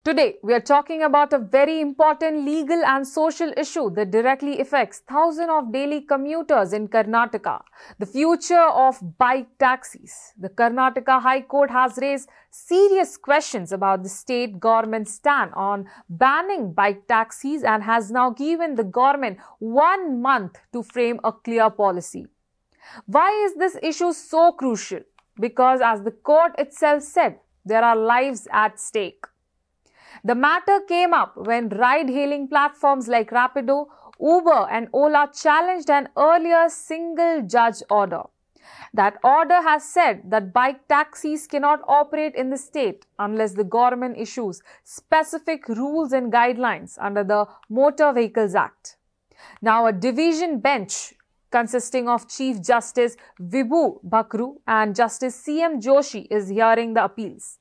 Today, we are talking about a very important legal and social issue that directly affects thousands of daily commuters in Karnataka, the future of bike taxis. The Karnataka High Court has raised serious questions about the state government's stand on banning bike taxis and has now given the government 1 month to frame a clear policy. Why is this issue so crucial? Because as the court itself said, there are lives at stake. The matter came up when ride-hailing platforms like Rapido, Uber and Ola challenged an earlier single-judge order. That order has said that bike taxis cannot operate in the state unless the government issues specific rules and guidelines under the Motor Vehicles Act. Now, a division bench consisting of Chief Justice Vibhu, Bakhru and Justice C.M. Joshi is hearing the appeals.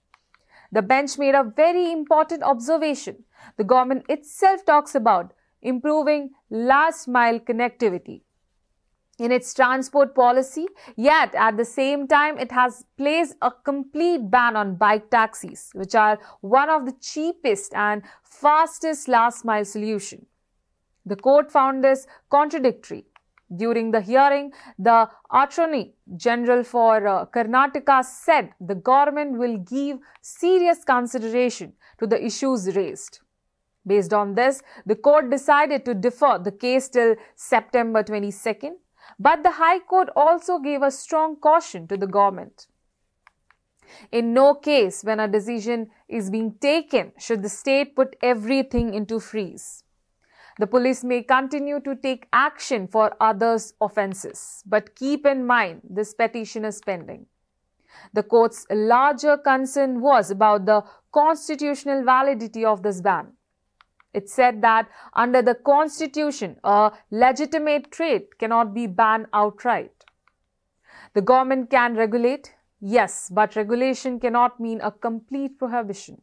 The bench made a very important observation. The government itself talks about improving last-mile connectivity in its transport policy, yet at the same time it has placed a complete ban on bike taxis, which are one of the cheapest and fastest last-mile solution. The court found this contradictory. During the hearing, the Attorney General for Karnataka said the government will give serious consideration to the issues raised. Based on this, the court decided to defer the case till September 22nd, but the High Court also gave a strong caution to the government. In no case, when a decision is being taken, should the state put everything into freeze. The police may continue to take action for others' offences, but keep in mind this petition is pending. The court's larger concern was about the constitutional validity of this ban. It said that under the constitution, a legitimate trade cannot be banned outright. The government can regulate, yes, but regulation cannot mean a complete prohibition.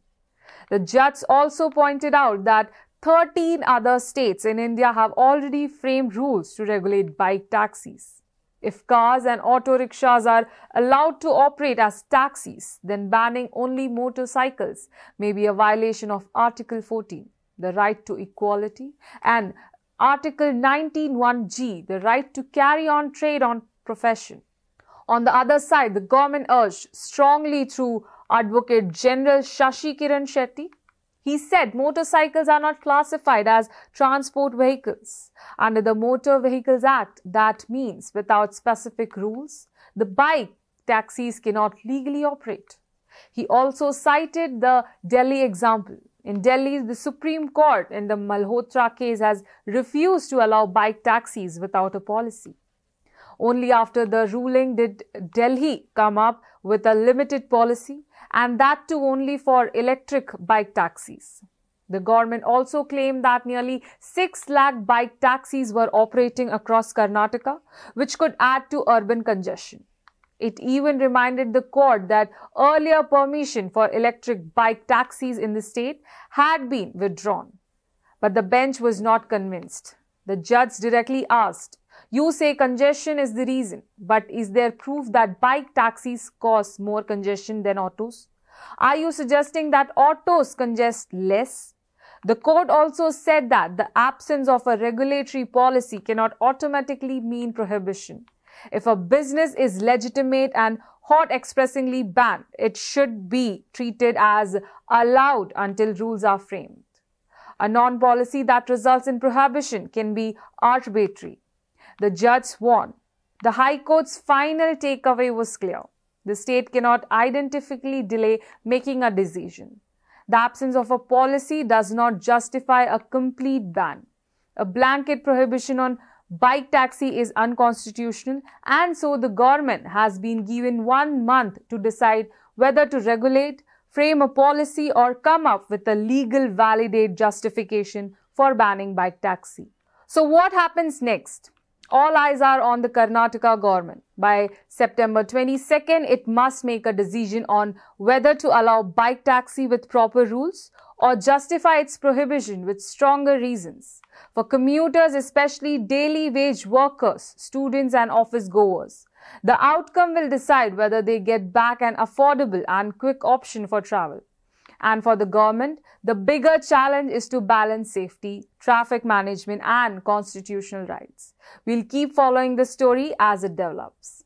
The judge also pointed out that 13 other states in India have already framed rules to regulate bike taxis. If cars and auto rickshaws are allowed to operate as taxis, then banning only motorcycles may be a violation of Article 14, the right to equality, and Article 19(1)(g), the right to carry on trade on profession. On the other side, the government urged strongly through Advocate General Shashi Kiran Shetty. He said motorcycles are not classified as transport vehicles. Under the Motor Vehicles Act, that means without specific rules, the bike taxis cannot legally operate. He also cited the Delhi example. In Delhi, the Supreme Court in the Malhotra case has refused to allow bike taxis without a policy. Only after the ruling did Delhi come up with a limited policy, and that too only for electric bike taxis. The government also claimed that nearly 6 lakh bike taxis were operating across Karnataka, which could add to urban congestion. It even reminded the court that earlier permission for electric bike taxis in the state had been withdrawn. But the bench was not convinced. The judge directly asked, "You say congestion is the reason, but is there proof that bike taxis cause more congestion than autos? Are you suggesting that autos congest less?" The court also said that the absence of a regulatory policy cannot automatically mean prohibition. If a business is legitimate and hot expressly banned, it should be treated as allowed until rules are framed. A non-policy that results in prohibition can be arbitrary. The judge warned. The High Court's final takeaway was clear. The state cannot identically delay making a decision. The absence of a policy does not justify a complete ban. A blanket prohibition on bike taxi is unconstitutional, and so the government has been given 1 month to decide whether to regulate, frame a policy or come up with a legal valid justification for banning bike taxi. So what happens next? All eyes are on the Karnataka government. By September 22nd, it must make a decision on whether to allow bike taxi with proper rules or justify its prohibition with stronger reasons. For commuters, especially daily wage workers, students and office goers, the outcome will decide whether they get back an affordable and quick option for travel. And for the government, the bigger challenge is to balance safety, traffic management, and constitutional rights. We'll keep following the story as it develops.